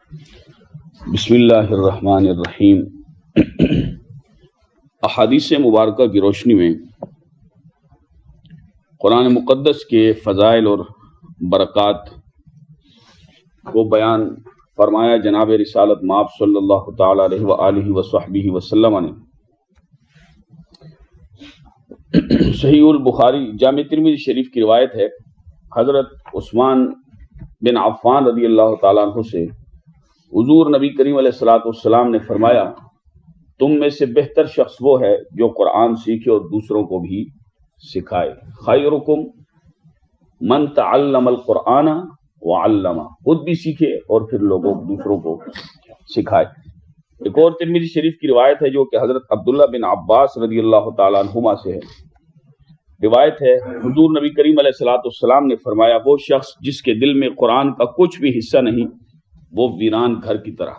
بسم اللہ الرحمن الرحیم۔ احادیث مبارکہ کی روشنی میں قرآن مقدس کے فضائل اور برکات کو بیان فرمایا جناب رسالت مآب صلی اللہ تعالی علیہ وآلہ وصحبہ وسلم نے۔ صحیح البخاری جامع ترمذی شریف کی روایت ہے، حضرت عثمان بن عفان رضی اللہ تعالیٰ عنہ سے حضور نبی کریم علیہ الصلوۃ والسلام نے فرمایا، تم میں سے بہتر شخص وہ ہے جو قرآن سیکھے اور دوسروں کو بھی سکھائے۔ خیرکم من تعلم القرآن وعلمہ، خود بھی سیکھے اور پھر لوگوں دوسروں کو سکھائے۔ ایک اور ترمذی شریف کی روایت ہے جو کہ حضرت عبداللہ بن عباس رضی اللہ تعالیٰ عنہما سے ہے۔ روایت ہے حضور نبی کریم علیہ الصلوۃ والسلام نے فرمایا، وہ شخص جس کے دل میں قرآن کا کچھ بھی حصہ نہیں وہ ویران گھر کی طرح۔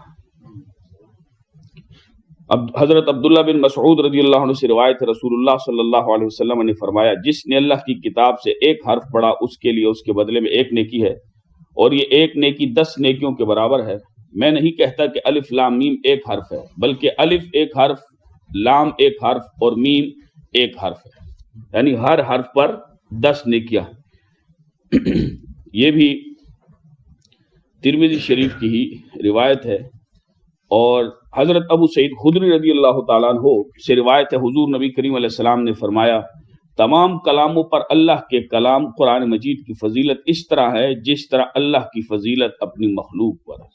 اب حضرت عبداللہ بن مسعود رضی اللہ عنہ سے روایت ہے، رسول اللہ صلی اللہ علیہ وسلم نے فرمایا، جس نے اللہ کی کتاب سے ایک حرف پڑھا اس کے لیے اس کے بدلے میں ایک نیکی ہے، اور یہ ایک نیکی 10 نیکیوں کے برابر ہے۔ میں نہیں کہتا کہ الف لام میم ایک حرف ہے، بلکہ الف ایک حرف، لام ایک حرف اور میم ایک حرف ہے، یعنی ہر حرف پر 10 نیکیاں۔ یہ بھی ترمذی شریف کی ہی روایت ہے۔ اور حضرت ابو سعید خدری رضی اللہ تعالیٰ عنہ سے روایت ہے، حضور نبی کریم علیہ السلام نے فرمایا، تمام کلاموں پر اللہ کے کلام قرآن مجید کی فضیلت اس طرح ہے جس طرح اللہ کی فضیلت اپنی مخلوق پر ہے۔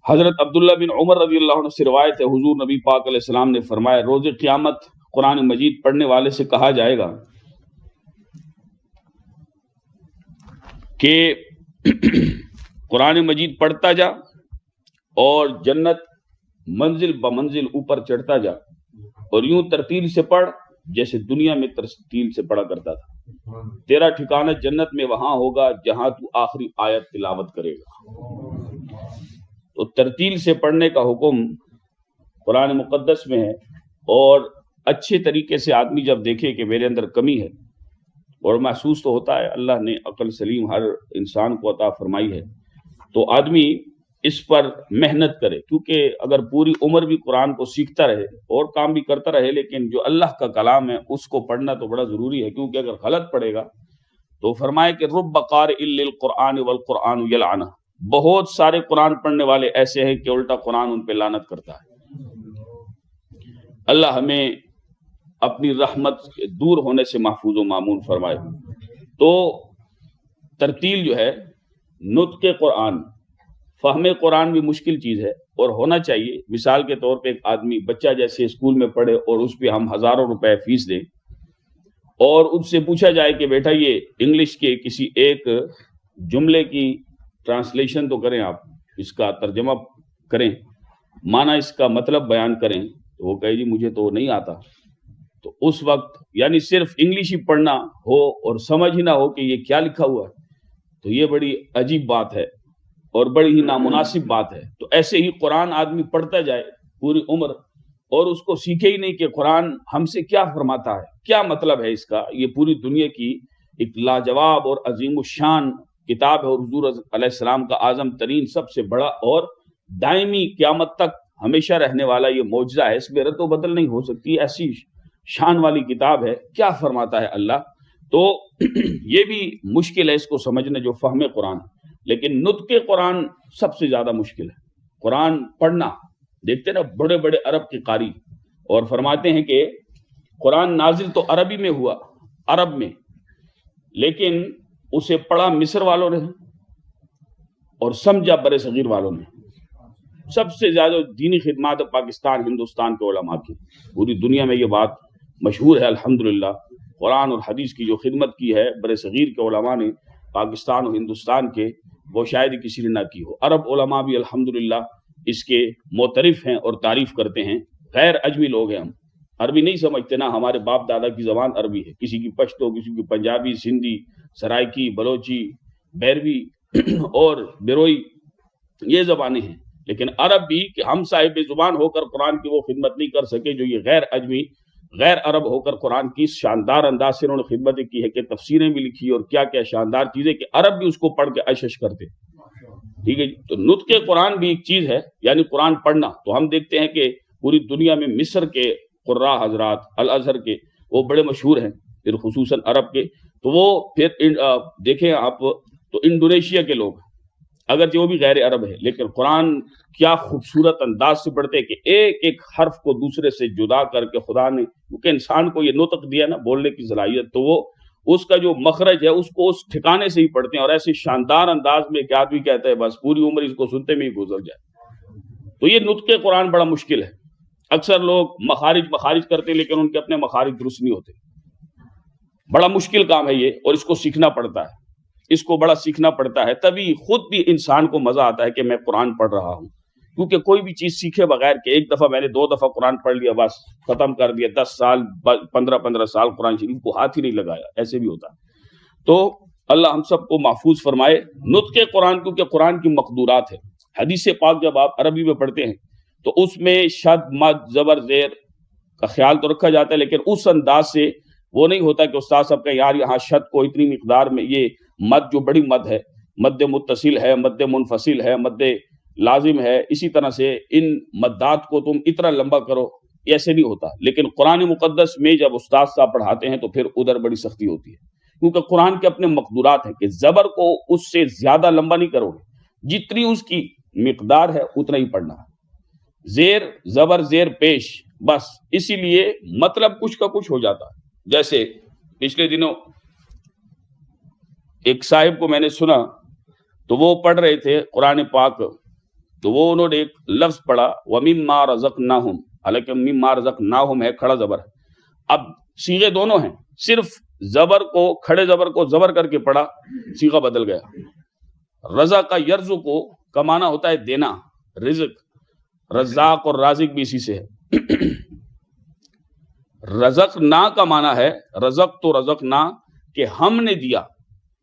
حضرت عبداللہ بن عمر رضی اللہ عنہ سے روایت ہے، حضور نبی پاک علیہ السلام نے فرمایا، روز قیامت قرآن مجید پڑھنے والے سے کہا جائے گا کہ قرآن مجید پڑھتا جا اور جنت منزل بمنزل اوپر چڑھتا جا، اور یوں ترتیل سے پڑھ جیسے دنیا میں ترتیل سے پڑھا کرتا تھا۔ تیرا ٹھکانہ جنت میں وہاں ہوگا جہاں تو آخری آیت تلاوت کرے گا۔ تو ترتیل سے پڑھنے کا حکم قرآن مقدس میں ہے، اور اچھے طریقے سے آدمی جب دیکھے کہ میرے اندر کمی ہے، اور محسوس تو ہوتا ہے، اللہ نے عقل سلیم ہر انسان کو عطا فرمائی ہے، تو آدمی اس پر محنت کرے، کیونکہ اگر پوری عمر بھی قرآن کو سیکھتا رہے اور کام بھی کرتا رہے، لیکن جو اللہ کا کلام ہے اس کو پڑھنا تو بڑا ضروری ہے، کیونکہ اگر غلط پڑھے گا تو فرمائے کہ رب قارئ للقرآن والقرآن یلعنہ، بہت سارے قرآن پڑھنے والے ایسے ہیں کہ الٹا قرآن ان پہ لعنت کرتا ہے۔ اللہ ہمیں اپنی رحمت کے دور ہونے سے محفوظ و مامون فرمائے۔ تو ترتیل جو ہے، نطق قرآن، فہم قرآن بھی مشکل چیز ہے اور ہونا چاہیے۔ مثال کے طور پہ ایک آدمی بچہ جیسے اسکول میں پڑھے اور اس پہ ہم ہزاروں روپے فیس دیں، اور ان سے پوچھا جائے کہ بیٹا یہ انگلش کے کسی ایک جملے کی ٹرانسلیشن تو کریں، آپ اس کا ترجمہ کریں، معنی اس کا مطلب بیان کریں، تو وہ کہے جی مجھے تو نہیں آتا۔ تو اس وقت یعنی صرف انگلش ہی پڑھنا ہو اور سمجھ ہی نہ ہو کہ یہ کیا لکھا ہوا ہے، تو یہ بڑی عجیب بات ہے اور بڑی ہی نامناسب بات ہے۔ تو ایسے ہی قرآن آدمی پڑھتا جائے پوری عمر اور اس کو سیکھے ہی نہیں کہ قرآن ہم سے کیا فرماتا ہے، کیا مطلب ہے اس کا۔ یہ پوری دنیا کی ایک لاجواب اور عظیم الشان کتاب ہے، اور حضور علیہ السلام کا اعظم ترین سب سے بڑا اور دائمی قیامت تک ہمیشہ رہنے والا یہ معجزہ ہے، اس میں رد و بدل نہیں ہو سکتی، ایسی شان والی کتاب ہے، کیا فرماتا ہے اللہ۔ تو یہ بھی مشکل ہے اس کو سمجھنا جو فہم قرآن، لیکن نطق قرآن سب سے زیادہ مشکل ہے۔ قرآن پڑھنا، دیکھتے نا بڑے بڑے عرب کے قاری، اور فرماتے ہیں کہ قرآن نازل تو عربی میں ہوا، عرب میں، لیکن اسے پڑھا مصر والوں نے اور سمجھا برِ صغیر والوں نے۔ سب سے زیادہ دینی خدمات پاکستان ہندوستان کے علماء کی، پوری دنیا میں یہ بات مشہور ہے الحمدللہ۔ قرآن اور حدیث کی جو خدمت کی ہے برِ صغیر کے علماء نے پاکستان اور ہندوستان کے، وہ شاید ہی کسی نے نہ کی ہو۔ عرب علماء بھی الحمدللہ اس کے معترف ہیں اور تعریف کرتے ہیں۔ غیر اجمی لوگ ہیں ہم، عربی نہیں سمجھتے نا، ہمارے باپ دادا کی زبان عربی ہے، کسی کی پشتو، کسی کی پنجابی، سندھی، سرائکی، بلوچی، بیروی اور بیروئی، یہ زبانیں ہیں، لیکن عرب بھی کہ ہم صاحب زبان ہو کر قرآن کی وہ خدمت نہیں کر سکے جو یہ غیر اجمی، غیر عرب ہو کر قرآن کی شاندار انداز سے انہوں نے خدمت کی ہے، کہ تفسیریں بھی لکھی اور کیا کیا شاندار چیزیں، کہ عرب بھی اس کو پڑھ کے اشش کرتے۔ ٹھیک ہے جی. تو نطق قرآن بھی ایک چیز ہے، یعنی قرآن پڑھنا. تو ہم دیکھتے ہیں کہ پوری دنیا میں مصر کے قراء حضرات، الازہر کے، وہ بڑے مشہور ہیں، پھر خصوصاً عرب کے. تو وہ پھر دیکھیں آپ تو انڈونیشیا کے لوگ، اگرچہ وہ بھی غیر عرب ہے، لیکن قرآن کیا خوبصورت انداز سے پڑھتے ہیں کہ ایک ایک حرف کو دوسرے سے جدا کر کے خدا نے، کیونکہ انسان کو یہ نطق دیا نا، بولنے کی صلاحیت، تو وہ اس کا جو مخرج ہے اس کو اس ٹھکانے سے ہی پڑھتے ہیں، اور ایسے شاندار انداز میں کہ آدمی کہتا ہے بس پوری عمر اس کو سنتے میں ہی گزر جائے. تو یہ نطق قرآن بڑا مشکل ہے. اکثر لوگ مخارج کرتے ہیں، لیکن ان کے اپنے مخارج درست نہیں ہوتے. بڑا مشکل کام ہے یہ، اور اس کو سیکھنا پڑتا ہے، اس کو بڑا سیکھنا پڑتا ہے. تبھی خود بھی انسان کو مزہ آتا ہے کہ میں قرآن پڑھ رہا ہوں. کیونکہ کوئی بھی چیز سیکھے بغیر کہ ایک دفعہ میں نے 2 دفعہ قرآن پڑھ لیا بس ختم کر دیا، 10 سال 15 سال قرآن شریف کو ہاتھ ہی نہیں لگایا، ایسے بھی ہوتا ہے. تو اللہ ہم سب کو محفوظ فرمائے. نطق قرآن، کیونکہ قرآن کی مقدورات ہے. حدیث پاک جب آپ عربی میں پڑھتے ہیں تو اس میں شد، مد، زبر، زیر کا خیال تو رکھا جاتا ہے، لیکن اس انداز سے وہ نہیں ہوتا کہ استاد صاحب کا یار یہاں شد کو اتنی مقدار میں، یہ مد جو بڑی مد ہے، مد متصل ہے، مد منفصل ہے، مد لازم ہے، اسی طرح سے ان مدات کو تم اتنا لمبا کرو، ایسے نہیں ہوتا. لیکن قرآن مقدس میں جب استاد صاحب پڑھاتے ہیں تو پھر ادھر بڑی سختی ہوتی ہے، کیونکہ قرآن کے اپنے مقدورات ہیں کہ زبر کو اس سے زیادہ لمبا نہیں کرو گے، جتنی اس کی مقدار ہے اتنا ہی پڑھنا ہے. زیر، زبر، زیر پیش، بس اسی لیے مطلب کچھ کا کچھ ہو جاتا ہے. جیسے پچھلے دنوں ایک صاحب کو میں نے سنا تو وہ پڑھ رہے تھے قرآن پاک، تو وہ انہوں نے ایک لفظ پڑھا وَمِمَّا رَزَقْنَاهُمْ، حالانکہ مِمَّا رَزَقْنَاهُمْ ہے، کھڑا زبر ہے. اب صیغے دونوں ہیں، صرف زبر کو، کھڑے زبر کو زبر کر کے پڑھا، صیغہ بدل گیا. رزق کا یرزق کا معنی ہوتا ہے دینا، رزق، رزاق اور رازق بھی اسی سے ہے. رزقنا کا معنی ہے رزق تو رزقنا کہ ہم نے دیا.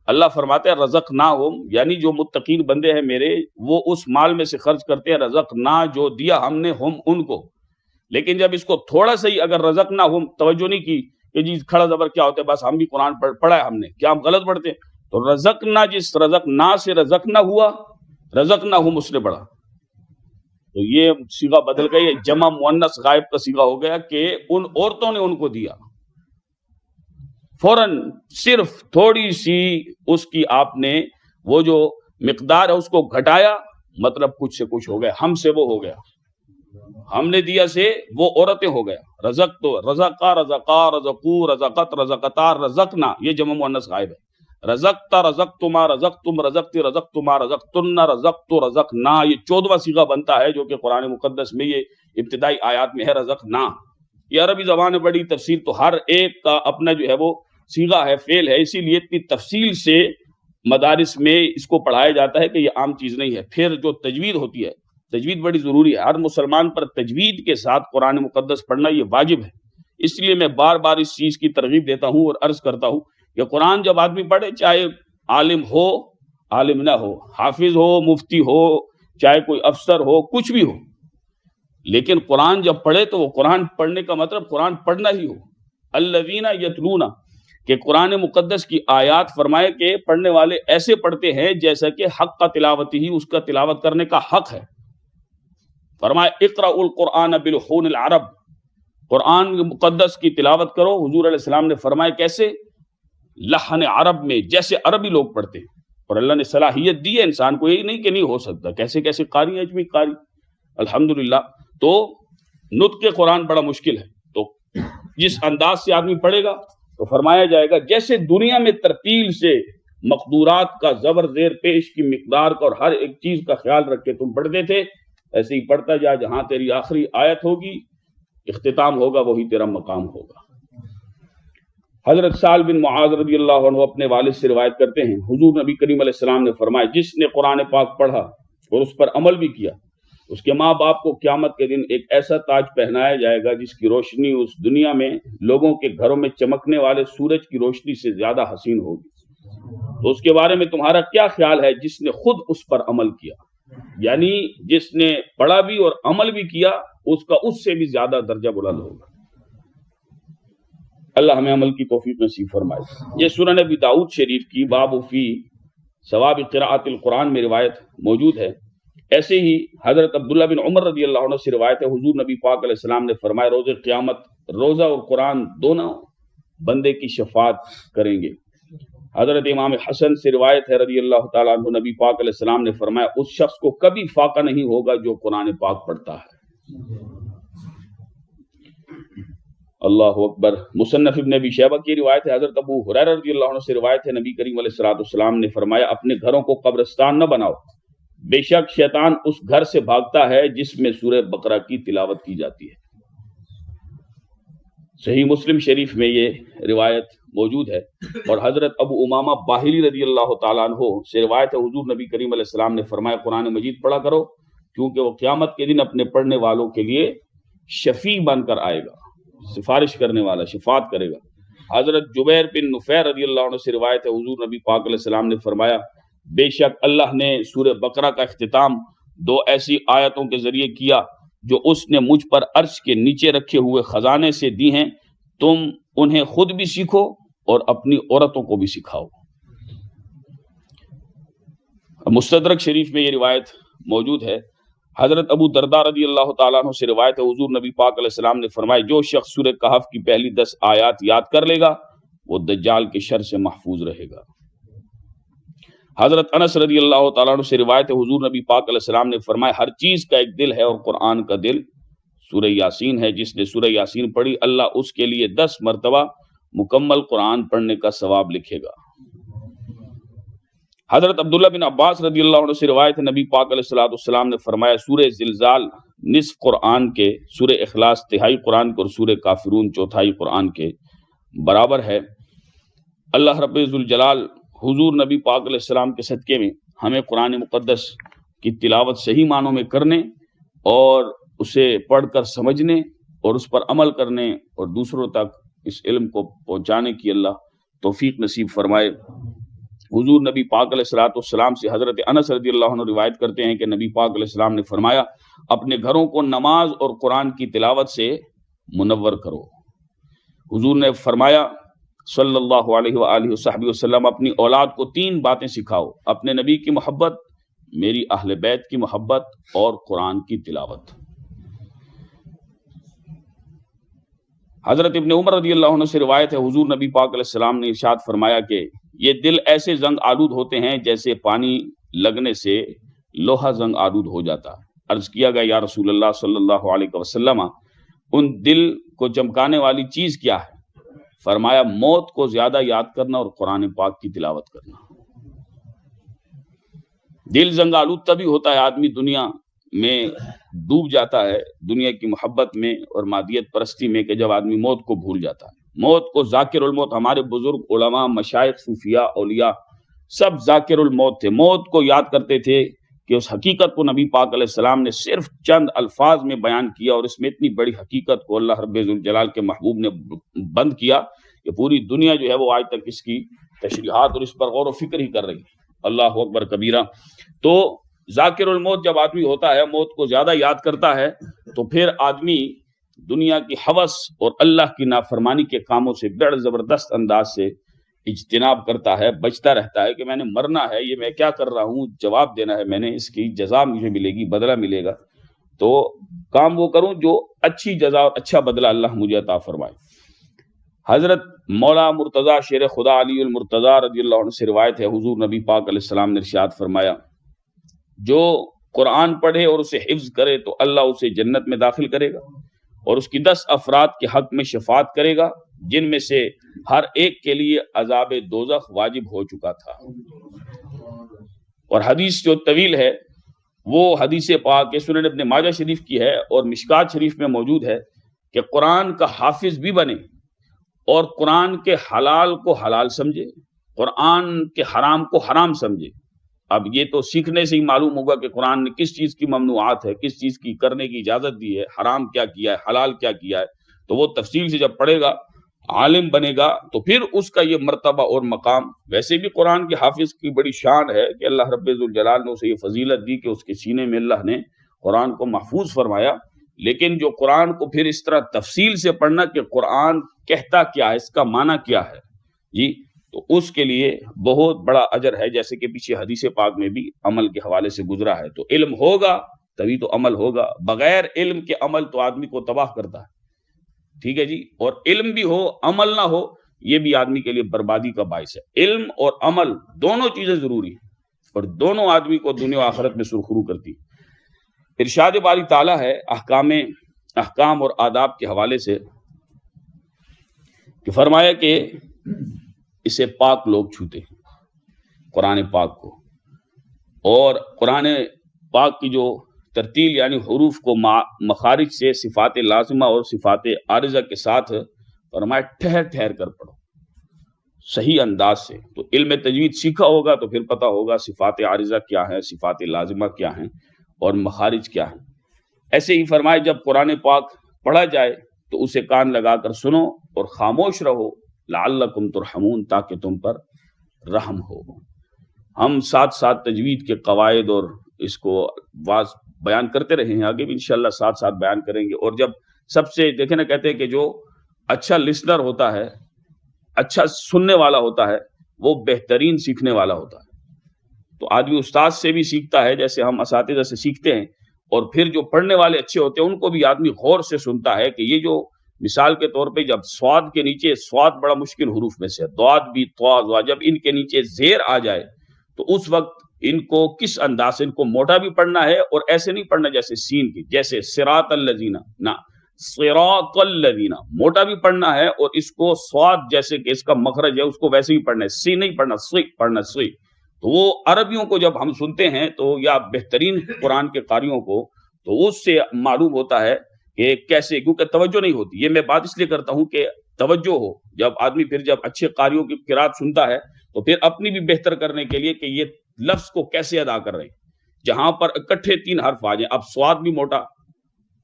اللہ فرماتے ہیں رزقناہم، یعنی جو متقین بندے ہیں میرے وہ اس مال میں سے خرچ کرتے ہیں، رزقنا جو دیا ہم نے، ہم ان کو. لیکن جب اس کو تھوڑا سا ہی اگر رزقناہم توجہ نہیں کی کہ جی کھڑا زبر کیا ہوتا ہے، بس ہم بھی قرآن پڑھا ہے ہم نے، کیا ہم غلط پڑھتے ہیں؟ تو رزقنا، جس رزقنا سے رزقنا ہوا، رزقناہم اس نے پڑھا، تو یہ صیغہ بدل گئی، جمع مؤنث غائب کا صیغہ ہو گیا کہ ان عورتوں نے ان کو دیا. فوراً صرف تھوڑی سی اس کی آپ نے وہ جو مقدار ہے اس کو گھٹایا، مطلب کچھ سے کچھ ہو گیا، ہم سے وہ ہو گیا، ہم نے دیا سے وہ عورتیں ہو گیا. رزق تو رزقا، رزقا، رزقو، رزقت، رزقتا، رزقنا، یہ جمع مؤنث غائب ہے. رزقتا، رزقتما، رزقتم، رزقتی، رزقتما، رزقتن، رزقت، رزقنا، یہ 14واں صیغہ بنتا ہے جو کہ قرآن مقدس میں یہ ابتدائی آیات میں ہے رزقنا. یہ عربی زبان میں بڑی تفصیل، تو ہر ایک کا اپنا جو ہے وہ صیغہ ہے، فعل ہے، اسی لیے اتنی تفصیل سے مدارس میں اس کو پڑھایا جاتا ہے کہ یہ عام چیز نہیں ہے. پھر جو تجوید ہوتی ہے، تجوید بڑی ضروری ہے. ہر مسلمان پر تجوید کے ساتھ قرآن مقدس پڑھنا یہ واجب ہے. اس لیے میں بار بار اس چیز کی ترغیب دیتا ہوں اور عرض کرتا ہوں کہ قرآن جب آدمی پڑھے، چاہے عالم ہو، عالم نہ ہو، حافظ ہو، مفتی ہو، چاہے کوئی افسر ہو، کچھ بھی ہو، لیکن قرآن جب پڑھے تو وہ قرآن پڑھنے کا مطلب قرآن پڑھنا ہی ہو. الذین یتلون، کہ قرآن مقدس کی آیات فرمائے کہ پڑھنے والے ایسے پڑھتے ہیں جیسا کہ حق کا تلاوت ہی اس کا تلاوت کرنے کا حق ہے. فرمائے اقرأوا القرآن بلحون العرب، قرآن مقدس کی تلاوت کرو. حضور علیہ السلام نے فرمایا کیسے؟ لحن عرب میں، جیسے عربی لوگ پڑھتے ہیں. اور اللہ نے صلاحیت دی ہے انسان کو، یہی نہیں کہ نہیں ہو سکتا، کیسے کیسے قاری اجمی قاری الحمدللہ. تو نطق قرآن بڑا مشکل ہے. تو جس انداز سے آدمی پڑھے گا تو فرمایا جائے گا جیسے دنیا میں ترتیل سے مقدورات کا، زبر زیر پیش کی مقدار کا اور ہر ایک چیز کا خیال رکھ کے تم پڑھتے تھے، ایسے ہی پڑھتا جا، جہاں تیری آخری آیت ہوگی، اختتام ہوگا، وہی تیرا مقام ہوگا. حضرت سعد بن معاذ رضی اللہ عنہ اپنے والد سے روایت کرتے ہیں، حضور نبی کریم علیہ السلام نے فرمایا جس نے قرآن پاک پڑھا اور اس پر عمل بھی کیا، اس کے ماں باپ کو قیامت کے دن ایک ایسا تاج پہنایا جائے گا جس کی روشنی اس دنیا میں لوگوں کے گھروں میں چمکنے والے سورج کی روشنی سے زیادہ حسین ہوگی. تو اس کے بارے میں تمہارا کیا خیال ہے جس نے خود اس پر عمل کیا؟ یعنی جس نے پڑھا بھی اور عمل بھی کیا، اس کا اس سے بھی زیادہ درجہ بلند ہوگا. اللہ ہمیں عمل کی توفیق نصیب فرمائے. یہ سنن نبی داؤد شریف کی باب فی ثواب قراءت القرآن میں روایت موجود ہے۔ ایسے ہی حضرت عبداللہ بن عمر رضی اللہ عنہ سے روایت ہے، حضور نبی پاک علیہ السلام نے فرمایا روز قیامت روزہ اور قرآن دونوں بندے کی شفاعت کریں گے۔ حضرت امام حسن سے روایت ہے رضی اللہ تعالیٰ عنہ، نبی پاک علیہ السلام نے فرمایا اس شخص کو کبھی فاقہ نہیں ہوگا جو قرآن پاک پڑھتا ہے۔ اللہ اکبر۔ مصنف ابن ابی شیبہ کی روایت ہے، حضرت ابو ہریرہ رضی اللہ عنہ سے روایت ہے، نبی کریم علیہ الصلوۃ والسلام نے فرمایا اپنے گھروں کو قبرستان نہ بناؤ، بے شک شیطان اس گھر سے بھاگتا ہے جس میں سورہ بقرہ کی تلاوت کی جاتی ہے۔ صحیح مسلم شریف میں یہ روایت موجود ہے۔ اور حضرت ابو امامہ باہلی رضی اللہ تعالیٰ عنہ سے روایت ہے، حضور نبی کریم علیہ السلام نے فرمایا قرآن مجید پڑھا کرو کیونکہ وہ قیامت کے دن اپنے پڑھنے والوں کے لیے شفیع بن کر آئے گا، سفارش کرنے والا، شفاعت کرے گا۔ حضرت جبیر بن نفیر رضی اللہ عنہ سے روایت ہے، حضور نبی پاک علیہ السلام نے فرمایا بے شک اللہ نے سورہ بقرہ کا اختتام دو ایسی آیتوں کے ذریعے کیا جو اس نے مجھ پر عرش کے نیچے رکھے ہوئے خزانے سے دی ہیں، تم انہیں خود بھی سیکھو اور اپنی عورتوں کو بھی سکھاؤ۔ مستدرک شریف میں یہ روایت موجود ہے۔ حضرت ابو درداء رضی اللہ تعالیٰ عنہ سے روایت ہے، حضور نبی پاک علیہ السلام نے فرمایا جو شخص سورہ کہف کی پہلی 10 آیات یاد کر لے گا وہ دجال کے شر سے محفوظ رہے گا۔ حضرت انس رضی اللہ تعالیٰ عنہ سے روایت ہے، حضور نبی پاک علیہ السلام نے فرمایا ہر چیز کا ایک دل ہے اور قرآن کا دل سورہ یاسین ہے، جس نے سورہ یاسین پڑھی اللہ اس کے لیے 10 مرتبہ مکمل قرآن پڑھنے کا ثواب لکھے گا۔ حضرت عبداللہ بن عباس رضی اللہ عنہ سے روایت ہے، نبی پاک علیہ الصلوۃ والسلام نے فرمایا سورہ زلزال نصف قرآن کے، سورہ اخلاص تہائی قرآن کے اور سورہ کافرون چوتھائی قرآن کے برابر ہے۔ اللہ رب ذوالجلال حضور نبی پاک علیہ السلام کے صدقے میں ہمیں قرآن مقدس کی تلاوت صحیح معنوں میں کرنے اور اسے پڑھ کر سمجھنے اور اس پر عمل کرنے اور دوسروں تک اس علم کو پہنچانے کی اللہ توفیق نصیب فرمائے۔ حضور نبی پاک علیہ الصلوۃ والسلام سے حضرت انس رضی اللہ عنہ روایت کرتے ہیں کہ نبی پاک علیہ السلام نے فرمایا اپنے گھروں کو نماز اور قرآن کی تلاوت سے منور کرو۔ حضور نے فرمایا صلی اللہ علیہ وآلہ وصحبہ وسلم اپنی اولاد کو 3 باتیں سکھاؤ، اپنے نبی کی محبت، میری اہل بیت کی محبت اور قرآن کی تلاوت۔ حضرت ابن عمر رضی اللہ عنہ سے روایت ہے، حضور نبی پاک علیہ السلام نے ارشاد فرمایا کہ یہ دل ایسے زنگ آلود ہوتے ہیں جیسے پانی لگنے سے لوہا زنگ آلود ہو جاتا۔ عرض کیا گیا یا رسول اللہ صلی اللہ علیہ وسلم ان دل کو چمکانے والی چیز کیا ہے؟ فرمایا موت کو زیادہ یاد کرنا اور قرآن پاک کی تلاوت کرنا۔ دل زنگ آلود تبھی ہوتا ہے، آدمی دنیا میں ڈوب جاتا ہے، دنیا کی محبت میں اور مادیت پرستی میں، کہ جب آدمی موت کو بھول جاتا ہے۔ موت کو ذاکر الموت، ہمارے بزرگ علماء مشائخ صوفیاء اولیاء سب ذاکر الموت تھے، موت کو یاد کرتے تھے کہ اس حقیقت کو نبی پاک علیہ السلام نے صرف چند الفاظ میں بیان کیا اور اس میں اتنی بڑی حقیقت کو اللہ رب ذوالجلال کے محبوب نے بند کیا کہ پوری دنیا جو ہے وہ آج تک اس کی تشریحات اور اس پر غور و فکر ہی کر رہی ہے۔ اللہ اکبر کبیرہ۔ تو ذاکر الموت جب آدمی ہوتا ہے، موت کو زیادہ یاد کرتا ہے، تو پھر آدمی دنیا کی ہوس اور اللہ کی نافرمانی کے کاموں سے بڑے زبردست انداز سے اجتناب کرتا ہے، بچتا رہتا ہے کہ میں نے مرنا ہے، یہ میں کیا کر رہا ہوں، جواب دینا ہے، میں نے اس کی جزا مجھے ملے گی، بدلہ ملے گا، تو کام وہ کروں جو اچھی جزا اور اچھا بدلہ اللہ مجھے عطا فرمائے۔ حضرت مولا مرتضیٰ شیر خدا علی المرتضیٰ رضی اللہ عنہ سے روایت ہے، حضور نبی پاک علیہ السلام نے ارشاد فرمایا جو قرآن پڑھے اور اسے حفظ کرے تو اللہ اسے جنت میں داخل کرے گا اور اس کی 10 افراد کے حق میں شفاعت کرے گا جن میں سے ہر ایک کے لیے عذاب دوزخ واجب ہو چکا تھا۔ اور حدیث جو طویل ہے وہ حدیث پاک سنن ابن ماجہ شریف کی ہے اور مشکات شریف میں موجود ہے کہ قرآن کا حافظ بھی بنے اور قرآن کے حلال کو حلال سمجھے، قرآن کے حرام کو حرام سمجھے۔ اب یہ تو سیکھنے سے ہی معلوم ہوگا کہ قرآن نے کس چیز کی ممنوعات ہے، کس چیز کی کرنے کی اجازت دی ہے، حرام کیا کیا ہے، حلال کیا کیا ہے، تو وہ تفصیل سے جب پڑھے گا، عالم بنے گا، تو پھر اس کا یہ مرتبہ اور مقام۔ ویسے بھی قرآن کے حافظ کی بڑی شان ہے کہ اللہ رب ذوالجلال نے اسے یہ فضیلت دی کہ اس کے سینے میں اللہ نے قرآن کو محفوظ فرمایا، لیکن جو قرآن کو پھر اس طرح تفصیل سے پڑھنا کہ قرآن کہتا کیا ہے، اس کا معنی کیا ہے، جی تو اس کے لیے بہت بڑا اجر ہے، جیسے کہ پیچھے حدیث پاک میں بھی عمل کے حوالے سے گزرا ہے۔ تو علم ہوگا تبھی تو عمل ہوگا، بغیر علم کے عمل تو آدمی کو تباہ کرتا ہے، ٹھیک ہے جی۔ اور علم بھی ہو عمل نہ ہو، یہ بھی آدمی کے لیے بربادی کا باعث ہے۔ علم اور عمل دونوں چیزیں ضروری ہیں، اور دونوں آدمی کو دنیا و آخرت میں سرخرو کرتی ہیں۔ ارشاد باری تعالیٰ ہے احکام اور آداب کے حوالے سے کہ فرمایا کہ اسے پاک لوگ چھوتے ہیں، قرآن پاک کو، اور قرآن پاک کی جو ترتیل یعنی حروف کو مخارج سے صفات لازمہ اور صفات عارضہ کے ساتھ فرمایا ٹھہر ٹھہر کر پڑھو صحیح انداز سے۔ تو علم تجوید سیکھا ہوگا تو پھر پتہ ہوگا صفات عارضہ کیا ہیں، صفات لازمہ کیا ہیں، اور مخارج کیا ہیں۔ ایسے ہی فرمائے جب قرآن پاک پڑھا جائے تو اسے کان لگا کر سنو اور خاموش رہو، لعلکم ترحمون، تاکہ تم پر رحم ہو۔ ہم ساتھ ساتھ تجوید کے قواعد اور اس کو بیان کرتے رہے ہیں، آگے بھی انشاءاللہ ساتھ ساتھ بیان کریں گے۔ اور جب سب سے دیکھیں نا، کہتے ہیں کہ جو اچھا لسنر ہوتا ہے، اچھا سننے والا ہوتا ہے، وہ بہترین سیکھنے والا ہوتا ہے۔ تو آدمی استاد سے بھی سیکھتا ہے، جیسے ہم اساتذہ سے سیکھتے ہیں، اور پھر جو پڑھنے والے اچھے ہوتے ہیں ان کو بھی آدمی غور سے سنتا ہے کہ یہ جو مثال کے طور پہ جب سواد کے نیچے، سواد بڑا مشکل حروف میں سے، ضاد بھی طا، جب ان کے نیچے زیر آ جائے تو اس وقت ان کو کس انداز سے، ان کو موٹا بھی پڑھنا ہے، اور ایسے نہیں پڑھنا جیسے سین کی، جیسے صراط الذین، نہ صراط الذین، موٹا بھی پڑھنا ہے، اور اس کو سواد جیسے کہ اس کا مخرج ہے اس کو ویسے ہی پڑھنا ہے، سی نہیں پڑھنا، سی پڑھنا، سی۔ تو وہ عربیوں کو جب ہم سنتے ہیں تو یا بہترین قرآن کے قاریوں کو، تو اس سے معلوم ہوتا ہے کہ کیسے، کیونکہ توجہ نہیں ہوتی۔ یہ میں بات اس لیے کرتا ہوں کہ توجہ ہو، جب آدمی پھر جب اچھے قاریوں کی قرات سنتا ہے تو پھر اپنی بھی بہتر کرنے کے لیے کہ یہ لفظ کو کیسے ادا کر رہے ہیں، جہاں پر اکٹھے 3 حرف آ جائیں۔ اب سواد بھی موٹا،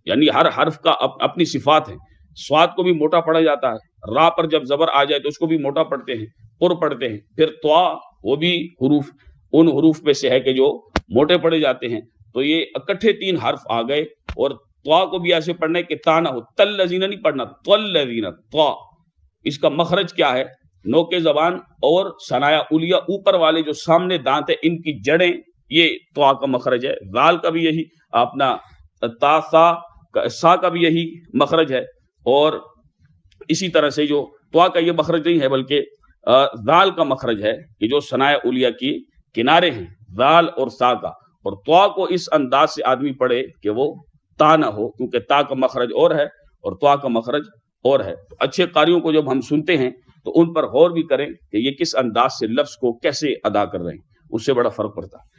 یعنی ہر حرف کا اپنی صفات ہے، سواد کو بھی موٹا پڑھا جاتا ہے، را پر جب زبر آ جائے تو اس کو بھی موٹا پڑھتے ہیں، پر پڑھتے ہیں۔ پھر طا، وہ بھی حروف ان حروف میں سے ہے کہ جو موٹے پڑھے جاتے ہیں۔ تو یہ اکٹھے 3 حرف آ گئے، اور طا کو بھی ایسے پڑھنا ہے کہ تا نہ ہو، تل لذین نہیں پڑھنا، تل لذین، طا۔ اس کا مخرج کیا ہے؟ نوک زبان اور ثنایا الیہ، اوپر والے جو سامنے دانت ہیں ان کی جڑیں، یہ طا کا مخرج ہے۔ ذال کا بھی یہی، اپنا تا سا کا بھی یہی مخرج ہے، اور اسی طرح سے جو طا کا یہ مخرج نہیں ہے بلکہ ذال کا مخرج ہے کہ جو ثنایا الیہ کی کنارے ہیں، ذال اور سا کا۔ اور طا کو اس انداز سے آدمی پڑھے کہ وہ تا نہ ہو، کیونکہ تا کا مخرج اور ہے اور طا کا مخرج اور ہے۔ اچھے قاریوں کو جب ہم سنتے ہیں تو ان پر غور بھی کریں کہ یہ کس انداز سے لفظ کو کیسے ادا کر رہے ہیں، اس سے بڑا فرق پڑتا ہے۔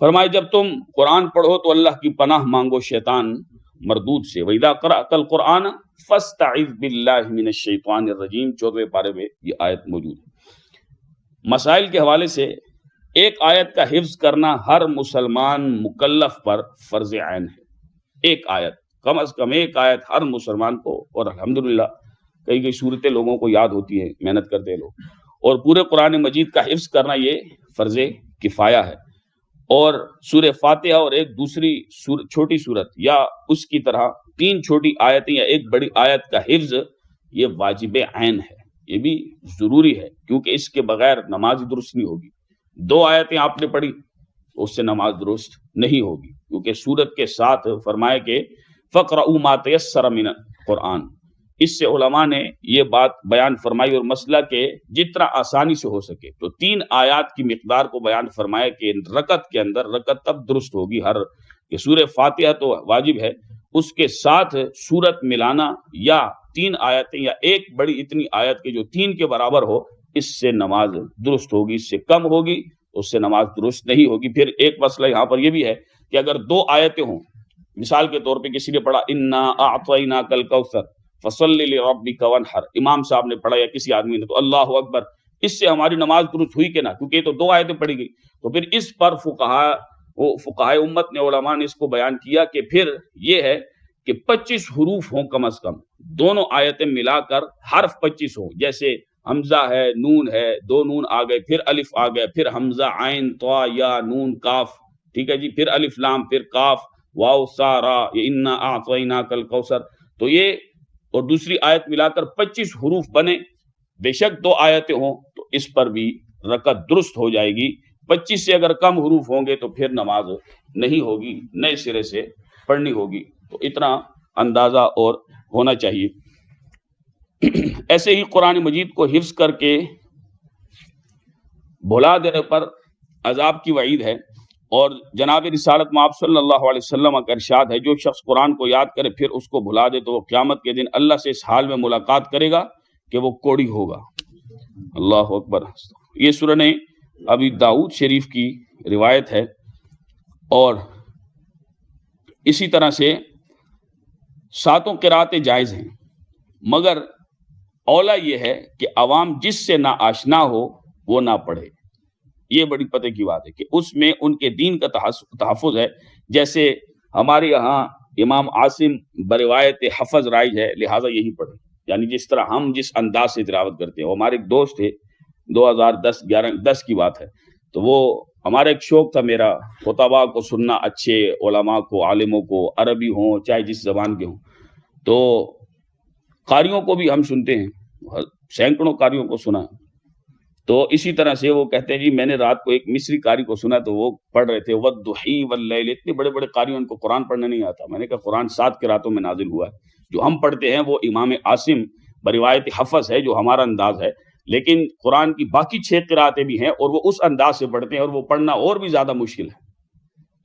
فرمائے جب تم قرآن پڑھو تو اللہ کی پناہ مانگو شیطان مردود سے۔ وَإِذَا قَرَأْتَ الْقُرْآنَ فَاسْتَعِذْ بِاللَّهِ مِنَ الشَّيْطَانِ الرَّجِيمِ، 14ویں پارے میں یہ آیت موجود ہے۔ مسائل کے حوالے سے ایک آیت کا حفظ کرنا ہر مسلمان مکلف پر فرض عین ہے۔ ایک آیت، کم از کم ایک آیت ہر مسلمان کو، اور الحمدللہ کئی صورتیں لوگوں کو یاد ہوتی ہیں، محنت کرتے ہیں لوگ، اور پورے قرآن مجید کا حفظ کرنا یہ فرض کفایہ ہے۔ اور سورہ فاتحہ اور ایک دوسری چھوٹی صورت یا اس کی طرح 3 چھوٹی آیتیں یا ایک بڑی آیت کا حفظ یہ واجب عین ہے، یہ بھی ضروری ہے، کیونکہ اس کے بغیر نماز درست نہیں ہوگی۔ 2 آیتیں آپ نے پڑھی اس سے نماز درست نہیں ہوگی، کیونکہ سورت کے ساتھ فرمائے کہ فَقْرَؤُوا مَا تَيَسَّرَ مِنَ الْقُرْآنِ۔ اس سے علماء نے یہ بات بیان فرمائی اور مسئلہ کہ جتنا آسانی سے ہو سکے تو 3 آیات کی مقدار کو بیان فرمایا کہ رکعت کے اندر رکعت تب درست ہوگی ہر کہ سورہ فاتحہ تو واجب ہے، اس کے ساتھ سورت ملانا یا 3 آیتیں یا ایک بڑی اتنی آیت کے جو 3 کے برابر ہو، اس سے نماز درست ہوگی، اس سے کم ہوگی اس سے نماز درست نہیں ہوگی۔ پھر ایک مسئلہ یہاں پر یہ بھی ہے کہ اگر 2 آیتیں ہوں، مثال کے طور پہ کسی نے پڑھا انا اعطیناک الکوثر فصلی لربک وانحر، امام صاحب نے پڑھا یا کسی آدمی نے، تو اللہ اکبر، اس سے ہماری نماز درست ہوئی کہ نہ، کیونکہ یہ تو 2 آیتیں پڑھی گئی۔ تو پھر اس پر فقہائے امت نے، علماء نے اس کو بیان کیا کہ پھر یہ ہے کہ 25 حروف ہوں کم از کم، دونوں آیتیں ملا کر حرف 25 ہوں، جیسے حمزہ ہے، نون ہے، 2 نون آ گئے، پھر الف آ گئے، پھر حمزہ، عین، طا، یا، نون، کاف، ٹھیک ہے جی، پھر الف لام، پھر کاف، واو، سا، را، یہ انا اعطیناک الکوثر۔ تو یہ اور دوسری آیت ملا کر 25 حروف بنے، بے شک 2 آیتیں ہوں تو اس پر بھی رکعت درست ہو جائے گی. 25 سے اگر کم حروف ہوں گے تو پھر نماز نہیں ہوگی، نئے سرے سے پڑھنی ہوگی. تو اتنا اندازہ اور ہونا چاہیے. ایسے ہی قرآن مجید کو حفظ کر کے بھلا دینے پر عذاب کی وعید ہے. اور جناب رسالت مآب صلی اللہ علیہ وسلم کا ارشاد ہے جو شخص قرآن کو یاد کرے پھر اس کو بھلا دے تو وہ قیامت کے دن اللہ سے اس حال میں ملاقات کرے گا کہ وہ کوڑی ہوگا. اللہ اکبر. یہ سنن ابی داؤد شریف کی روایت ہے. اور اسی طرح سے 7 قراتیں جائز ہیں، مگر اولا یہ ہے کہ عوام جس سے نہ آشنا ہو وہ نہ پڑھے. یہ بڑی پتہ کی بات ہے کہ اس میں ان کے دین کا تحفظ ہے. جیسے ہمارے یہاں امام عاصم بروایت حفظ رائج ہے، لہٰذا یہی پڑھے. یعنی جس طرح ہم جس انداز سے تلاوت کرتے ہیں. وہ ہمارے ایک دوست تھے، 2010 کی بات ہے، تو وہ ہمارا ایک شوق تھا میرا خطباء کو سننا، اچھے علماء کو، عالموں کو، عربی ہوں چاہے جس زبان کے ہوں. تو قاریوں کو بھی ہم سنتے ہیں، سینکڑوں قاریوں کو سنا. تو اسی طرح سے وہ کہتے ہیں جی میں نے رات کو ایک مصری قاری کو سنا تو وہ پڑھ رہے تھے والضحی واللیل. اتنے بڑے بڑے قاریوں ان کو قرآن پڑھنا نہیں آتا. میں نے کہا قرآن 7 قراتوں میں نازل ہوا ہے. جو ہم پڑھتے ہیں وہ امام عاصم بروایت حفظ ہے جو ہمارا انداز ہے، لیکن قرآن کی باقی 6 قراتیں بھی ہیں اور وہ اس انداز سے پڑھتے ہیں اور وہ پڑھنا اور بھی زیادہ مشکل ہے.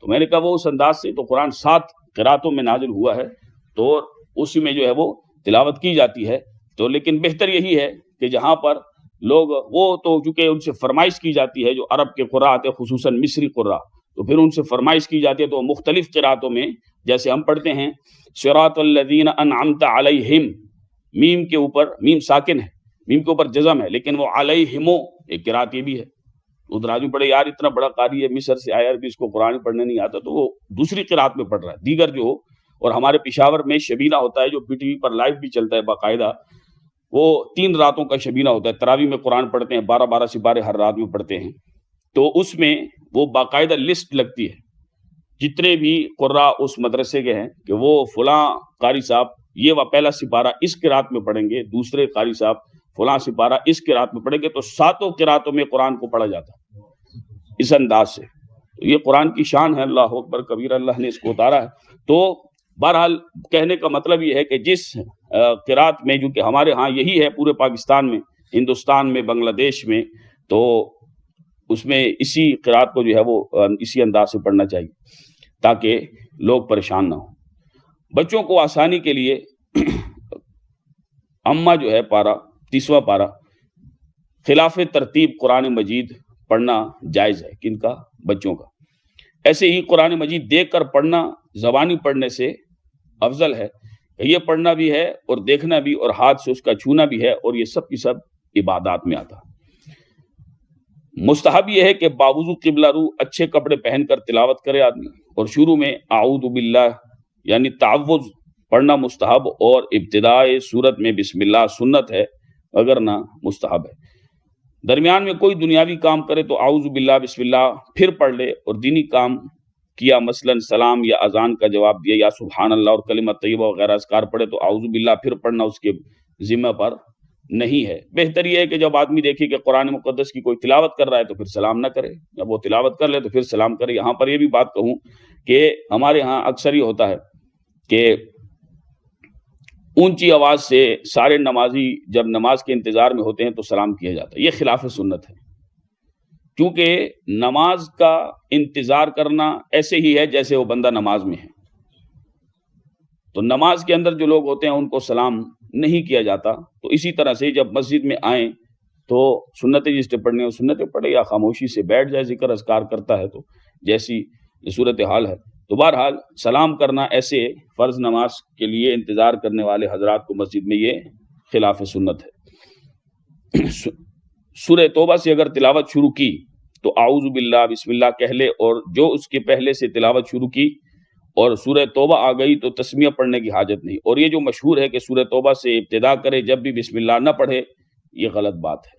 تو میں نے کہا وہ اس انداز سے تو قرآن 7 قراتوں میں نازل ہوا ہے تو اسی میں جو ہے وہ تلاوت کی جاتی ہے. تو لیکن بہتر یہی ہے کہ جہاں پر لوگ وہ تو چونکہ ان سے فرمائش کی جاتی ہے جو عرب کے قراء خصوصاً مصری قراء، تو پھر ان سے فرمائش کی جاتی ہے تو مختلف قراتوں میں جیسے ہم پڑھتے ہیں صراط الذین انعمت علیہم، میم کے اوپر میم ساکن ہے، میم کے اوپر جزم ہے، لیکن وہ علیہمو ایک قرات یہ بھی ہے. ادھر آدمی پڑھے یار اتنا بڑا قاری ہے مصر سے آیا بھی اس کو قرآن پڑھنے نہیں آتا، تو وہ دوسری قرات میں پڑھ رہا ہے. دیگر جو ہو، اور ہمارے پشاور میں شبینہ ہوتا ہے جو پی ٹی وی پر لائیو بھی چلتا ہے باقاعدہ، وہ 3 راتوں کا شبینہ ہوتا ہے. تراویح میں قرآن پڑھتے ہیں، 12 سپارے ہر رات میں پڑھتے ہیں. تو اس میں وہ باقاعدہ لسٹ لگتی ہے جتنے بھی قراء اس مدرسے کے ہیں کہ وہ فلاں قاری صاحب یہ پہلا سپارہ اس قرات میں پڑھیں گے، دوسرے قاری صاحب فلاں سپارہ اس قرات میں پڑھیں گے. تو 7 قراتوں میں قرآن کو پڑھا جاتا ہے اس انداز سے. تو یہ قرآن کی شان ہے، اللہ اکبر کبیر، اللہ نے اس کو اتارا ہے. تو بہرحال کہنے کا مطلب یہ ہے کہ جس قرات میں جو کہ ہمارے ہاں یہی ہے پورے پاکستان میں، ہندوستان میں، بنگلہ دیش میں، تو اس میں اسی قرات کو جو ہے وہ اسی انداز سے پڑھنا چاہیے تاکہ لوگ پریشان نہ ہوں. بچوں کو آسانی کے لیے اما جو ہے پارہ 30واں پارہ خلاف ترتیب قرآن مجید پڑھنا جائز ہے. کن کا؟ بچوں کا. ایسے ہی قرآن مجید دیکھ کر پڑھنا زبانی پڑھنے سے افضل ہے. یہ پڑھنا بھی ہے اور دیکھنا بھی اور ہاتھ سے اس کا چھونا بھی ہے، اور یہ سب کی سب عبادات میں آتا. مستحب یہ ہے کہ باوضو قبلہ رو اچھے کپڑے پہن کر تلاوت کرے آدمی، اور شروع میں اعوذ باللہ یعنی تعوذ پڑھنا مستحب، اور ابتدائے سورت میں بسم اللہ سنت ہے اگر نہ مستحب ہے. درمیان میں کوئی دنیاوی کام کرے تو اعوذ باللہ بسم اللہ پھر پڑھ لے، اور دینی کام کیا مثلا سلام یا اذان کا جواب دیا یا سبحان اللہ اور کلمہ طیبہ وغیرہ اذکار پڑھے تو اعوذ باللہ پھر پڑھنا اس کے ذمہ پر نہیں ہے. بہتر یہ ہے کہ جب آدمی دیکھے کہ قرآن مقدس کی کوئی تلاوت کر رہا ہے تو پھر سلام نہ کرے، جب وہ تلاوت کر لے تو پھر سلام کرے. یہاں پر یہ بھی بات کہوں کہ ہمارے ہاں اکثر یہ ہوتا ہے کہ اونچی آواز سے سارے نمازی جب نماز کے انتظار میں ہوتے ہیں تو سلام کیا جاتا ہے. یہ خلاف سنت ہے، کیونکہ نماز کا انتظار کرنا ایسے ہی ہے جیسے وہ بندہ نماز میں ہے. تو نماز کے اندر جو لوگ ہوتے ہیں ان کو سلام نہیں کیا جاتا. تو اسی طرح سے جب مسجد میں آئیں تو سنتیں جس سے پڑھنے سنتیں پڑھے یا خاموشی سے بیٹھ جائے، ذکر اذکار کرتا ہے تو جیسی صورتحال ہے. تو بہرحال سلام کرنا ایسے فرض نماز کے لیے انتظار کرنے والے حضرات کو مسجد میں یہ خلاف سنت ہے. سورہ توبہ سے اگر تلاوت شروع کی تو اعوذ باللہ بسم اللہ کہہ لے، اور جو اس کے پہلے سے تلاوت شروع کی اور سورہ توبہ آ گئی تو تسمیہ پڑھنے کی حاجت نہیں. اور یہ جو مشہور ہے کہ سورہ توبہ سے ابتدا کرے جب بھی بسم اللہ نہ پڑھے، یہ غلط بات ہے.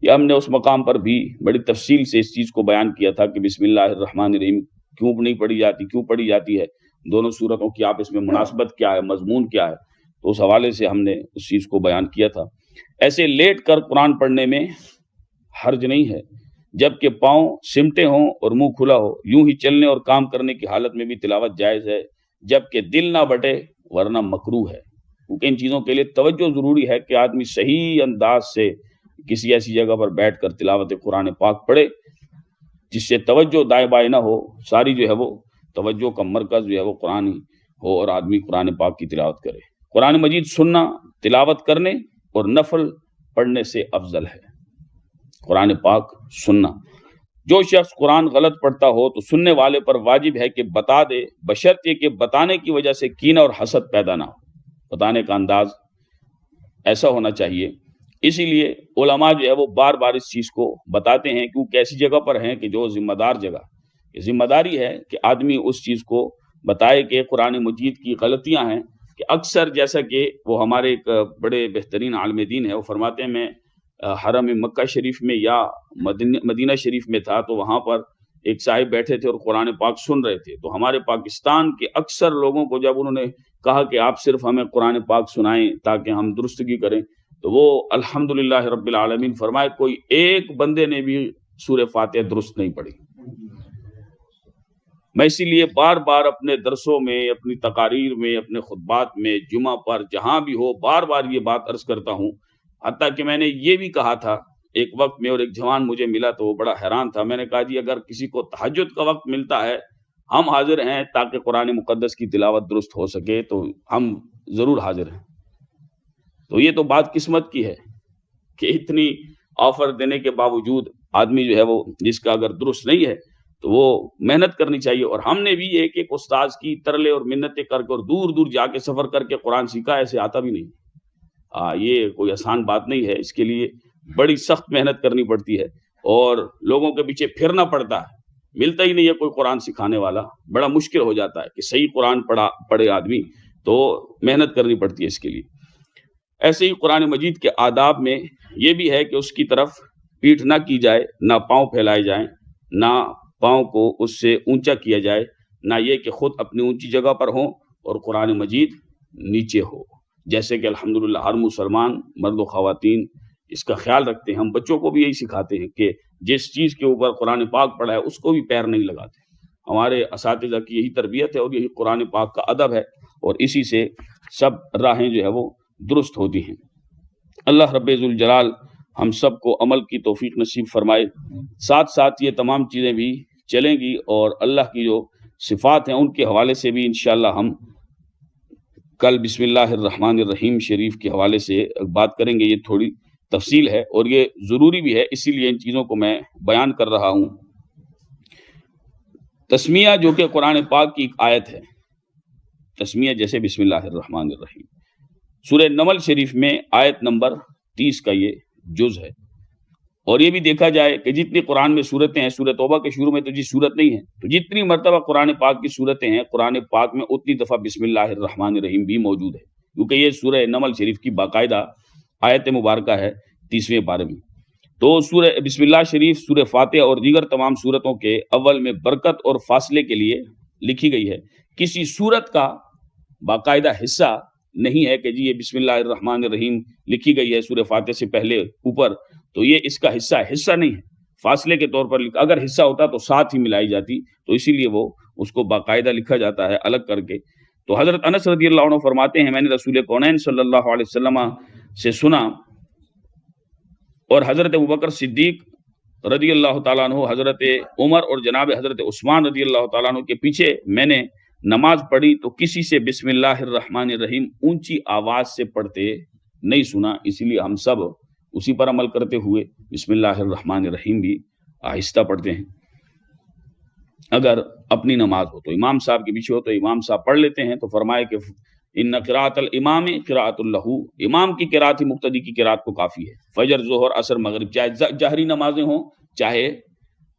یہ ہم نے اس مقام پر بھی بڑی تفصیل سے اس چیز کو بیان کیا تھا کہ بسم اللہ الرحمن الرحیم کیوں نہیں پڑھی جاتی، کیوں پڑھی جاتی ہے، دونوں صورتوں کی آپس میں مناسبت کیا ہے، مضمون کیا ہے. تو اس حوالے سے ہم نے اس چیز کو بیان کیا تھا. ایسے لیٹ کر قرآن پڑھنے میں حرج نہیں ہے، جبکہ پاؤں سمٹے ہوں اور منہ کھلا ہو۔ یوں ہی چلنے اور کام کرنے کی حالت میں بھی تلاوت جائز ہے، جبکہ دل نہ بٹے ورنہ مکروہ ہے، کیونکہ ان چیزوں کے لیے توجہ ضروری ہے کہ آدمی صحیح انداز سے کسی ایسی جگہ پر بیٹھ کر تلاوت قرآن پاک پڑھے جس سے توجہ دائیں بائیں نہ ہو، ساری جو ہے وہ توجہ کا مرکز جو ہے وہ قرآن ہی ہو اور آدمی قرآن پاک کی تلاوت کرے۔ قرآن مجید سننا تلاوت کرنے اور نفل پڑھنے سے افضل ہے۔ قرآن پاک سننا، جو شخص قرآن غلط پڑھتا ہو تو سننے والے پر واجب ہے کہ بتا دے، بشرطے کہ بتانے کی وجہ سے کینہ اور حسد پیدا نہ ہو۔ بتانے کا انداز ایسا ہونا چاہیے، اسی لیے علماء جو ہے وہ بار بار اس چیز کو بتاتے ہیں، کیونکہ ایسی جگہ پر ہیں کہ جو ذمہ دار جگہ، ذمہ داری ہے کہ آدمی اس چیز کو بتائے کہ قرآن مجید کی غلطیاں ہیں، کہ اکثر جیسا کہ وہ ہمارے ایک بڑے بہترین عالم دین ہے، وہ فرماتے ہیں میں حرم مکہ شریف میں یا مدینہ شریف میں تھا تو وہاں پر ایک صاحب بیٹھے تھے اور قرآن پاک سن رہے تھے، تو ہمارے پاکستان کے اکثر لوگوں کو جب انہوں نے کہا کہ آپ صرف ہمیں قرآن پاک سنائیں تاکہ ہم درستگی کریں، تو وہ الحمدللہ رب العالمین فرمائے کوئی ایک بندے نے بھی سورہ فاتحہ درست نہیں پڑھی۔ میں اسی لیے بار بار اپنے درسوں میں، اپنی تقاریر میں، اپنے خطبات میں، جمعہ پر جہاں بھی ہو بار بار یہ بات عرض کرتا ہوں، حتیٰ کہ میں نے یہ بھی کہا تھا ایک وقت میں، اور ایک جوان مجھے ملا تو وہ بڑا حیران تھا، میں نے کہا جی اگر کسی کو تہجد کا وقت ملتا ہے ہم حاضر ہیں تاکہ قرآن مقدس کی تلاوت درست ہو سکے تو ہم ضرور حاضر ہیں۔ تو یہ تو بات قسمت کی ہے کہ اتنی آفر دینے کے باوجود آدمی جو ہے وہ جس کا اگر درست نہیں ہے تو وہ محنت کرنی چاہیے۔ اور ہم نے بھی ایک ایک استاذ کی ترلے اور منتیں کر کے اور دور دور جا کے سفر کر کے قرآن سیکھا، ایسے آتا بھی نہیں۔ یہ کوئی آسان بات نہیں ہے، اس کے لیے بڑی سخت محنت کرنی پڑتی ہے اور لوگوں کے پیچھے پھرنا پڑتا ہے، ملتا ہی نہیں ہے کوئی قرآن سکھانے والا، بڑا مشکل ہو جاتا ہے کہ صحیح قرآن پڑھے آدمی، تو محنت کرنی پڑتی ہے اس کے لیے۔ ایسے ہی قرآن مجید کے آداب میں یہ بھی ہے کہ اس کی طرف پیٹھ نہ کی جائے، نہ پاؤں پھیلائے جائیں، نہ پاؤں کو اس سے اونچا کیا جائے، نہ یہ کہ خود اپنی اونچی جگہ پر ہوں اور قرآن مجید نیچے ہو، جیسے کہ الحمدللہ ہر مسلمان مرد و خواتین اس کا خیال رکھتے ہیں۔ ہم بچوں کو بھی یہی سکھاتے ہیں کہ جس چیز کے اوپر قرآن پاک پڑھا ہے اس کو بھی پیر نہیں لگاتے۔ ہمارے اساتذہ کی یہی تربیت ہے اور یہی قرآن پاک کا ادب ہے، اور اسی سے سب راہیں جو ہے وہ درست ہوتی ہیں۔ اللہ رب ذوالجلال ہم سب کو عمل کی توفیق نصیب فرمائے۔ ساتھ ساتھ یہ تمام چیزیں بھی چلیں گی اور اللہ کی جو صفات ہیں ان کے حوالے سے بھی انشاءاللہ ہم کل بسم اللہ الرحمن الرحیم شریف کے حوالے سے بات کریں گے۔ یہ تھوڑی تفصیل ہے اور یہ ضروری بھی ہے، اسی لیے ان چیزوں کو میں بیان کر رہا ہوں۔ تسمیہ جو کہ قرآن پاک کی ایک آیت ہے، تسمیہ جیسے بسم اللہ الرحمن الرحیم، سورہ نمل شریف میں آیت نمبر 30 کا یہ جز ہے۔ اور یہ بھی دیکھا جائے کہ جتنی قرآن میں صورتیں ہیں، سورہ توبہ کے شروع میں تو جی صورت نہیں ہے، تو جتنی مرتبہ قرآن پاک کی صورتیں ہیں قرآن پاک میں اتنی دفعہ بسم اللہ الرحمن الرحیم بھی موجود ہے، کیونکہ یہ سورہ نمل شریف کی باقاعدہ آیت مبارکہ ہے 30ویں پارے میں۔ تو سورہ بسم اللہ شریف، سورہ فاتحہ اور دیگر تمام سورتوں کے اول میں برکت اور فاصلے کے لیے لکھی گئی ہے۔ کسی سورت کا باقاعدہ حصہ نہیں ہے کہ جی یہ بسم اللہ الرحمن الرحیم لکھی گئی ہے سورہ فاتحہ سے پہلے اوپر، تو یہ اس کا حصہ نہیں ہے، فاصلے کے طور پر اگر حصہ ہوتا تو ساتھ ہی ملائی جاتی، تو اسی لیے وہ اس کو باقاعدہ لکھا جاتا ہے الگ کر کے۔ تو حضرت انس رضی اللہ عنہ فرماتے ہیں میں نے رسول کونین صلی اللہ علیہ وسلم سے سنا، اور حضرت ابوبکر صدیق رضی اللہ تعالیٰ عنہ، حضرت عمر اور جناب حضرت عثمان رضی اللہ تعالیٰ عنہ کے پیچھے میں نے نماز پڑھی تو کسی سے بسم اللہ الرحمن الرحیم اونچی آواز سے پڑھتے نہیں سنا، اسی لیے ہم سب اسی پر عمل کرتے ہوئے بسم اللہ الرحمن الرحیم بھی آہستہ پڑھتے ہیں۔ اگر اپنی نماز ہو تو امام صاحب کے پیچھے ہو تو امام صاحب پڑھ لیتے ہیں، تو فرمائے کہ ان قراءۃ الامام قراءۃ لہ، امام کی قراءت ہی مقتدی کی قراءت کو کافی ہے۔ فجر، ظہر، عصر، مغرب، چاہے جہری نمازیں ہوں چاہے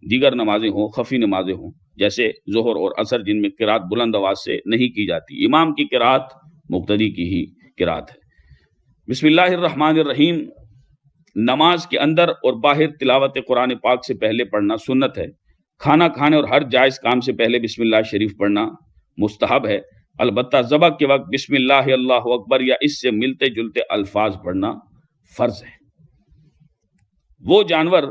دیگر نمازیں ہوں، خفی نمازیں ہوں، جیسے ظہر اور عصر جن میں قراءت بلند آواز سے نہیں کی جاتی، امام کی قراءت مقتدی کی ہی قراءت ہے۔ بسم اللہ الرحمن الرحیم نماز کے اندر اور باہر تلاوت قرآن پاک سے پہلے پڑھنا سنت ہے۔ کھانا کھانے اور ہر جائز کام سے پہلے بسم اللہ شریف پڑھنا مستحب ہے، البتہ ذبح کے وقت بسم اللہ اللہ اکبر یا اس سے ملتے جلتے الفاظ پڑھنا فرض ہے۔ وہ جانور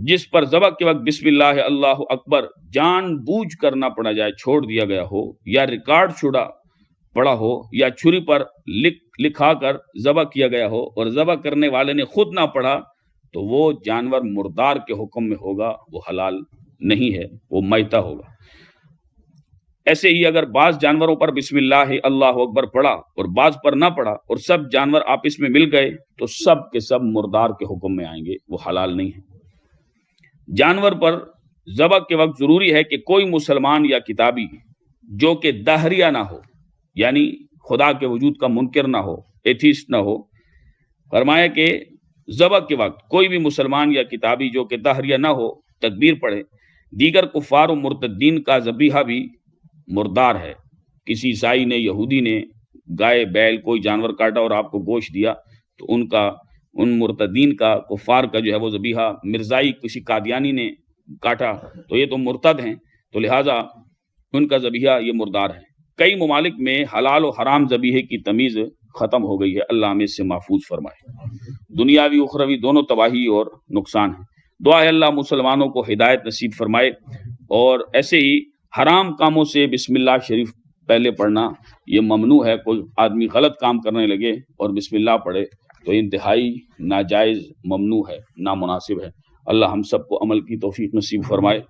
جس پر ذبح کے وقت بسم اللہ اللہ اکبر جان بوجھ کر نہ پڑا جائے، چھوڑ دیا گیا ہو، یا ریکارڈ چھڑا پڑا ہو، یا چھری پر لکھا کر ذبح کیا گیا ہو اور ذبح کرنے والے نے خود نہ پڑھا، تو وہ جانور مردار کے حکم میں ہوگا، وہ حلال نہیں ہے، وہ میتہ ہوگا۔ ایسے ہی اگر بعض جانوروں پر بسم اللہ اللہ اکبر پڑھا اور بعض پر نہ پڑھا اور سب جانور آپس میں مل گئے تو سب کے سب مردار کے حکم میں آئیں گے، وہ حلال نہیں ہے۔ جانور پر ذبح کے وقت ضروری ہے کہ کوئی مسلمان یا کتابی جو کہ دہریہ نہ ہو، یعنی خدا کے وجود کا منکر نہ ہو، ایتھیسٹ نہ ہو، فرمایا کہ ذبح کے وقت کوئی بھی مسلمان یا کتابی جو کہ دہریہ نہ ہو تکبیر پڑھے۔ دیگر کفار و مرتدین کا ذبیحہ بھی مردار ہے۔ کسی عیسائی نے، یہودی نے گائے، بیل، کوئی جانور کاٹا اور آپ کو گوشت دیا تو ان مرتدین کا، کفار کا جو ہے وہ ذبیحہ، مرزائی کسی قادیانی نے کاٹا تو یہ تو مرتد ہیں، تو لہٰذا ان کا ذبیحہ یہ مردار ہے۔ کئی ممالک میں حلال و حرام ذبیحے کی تمیز ختم ہو گئی ہے، اللہ ہمیں اس سے محفوظ فرمائے۔ دنیاوی اخروی دونوں تباہی اور نقصان ہے۔ دعا ہے اللہ مسلمانوں کو ہدایت نصیب فرمائے، اور ایسے ہی حرام کاموں سے بسم اللہ شریف پہلے پڑھنا یہ ممنوع ہے۔ کوئی آدمی غلط کام کرنے لگے اور بسم اللہ پڑھے تو انتہائی ناجائز، ممنوع ہے، نامناسب ہے۔ اللہ ہم سب کو عمل کی توفیق نصیب فرمائے۔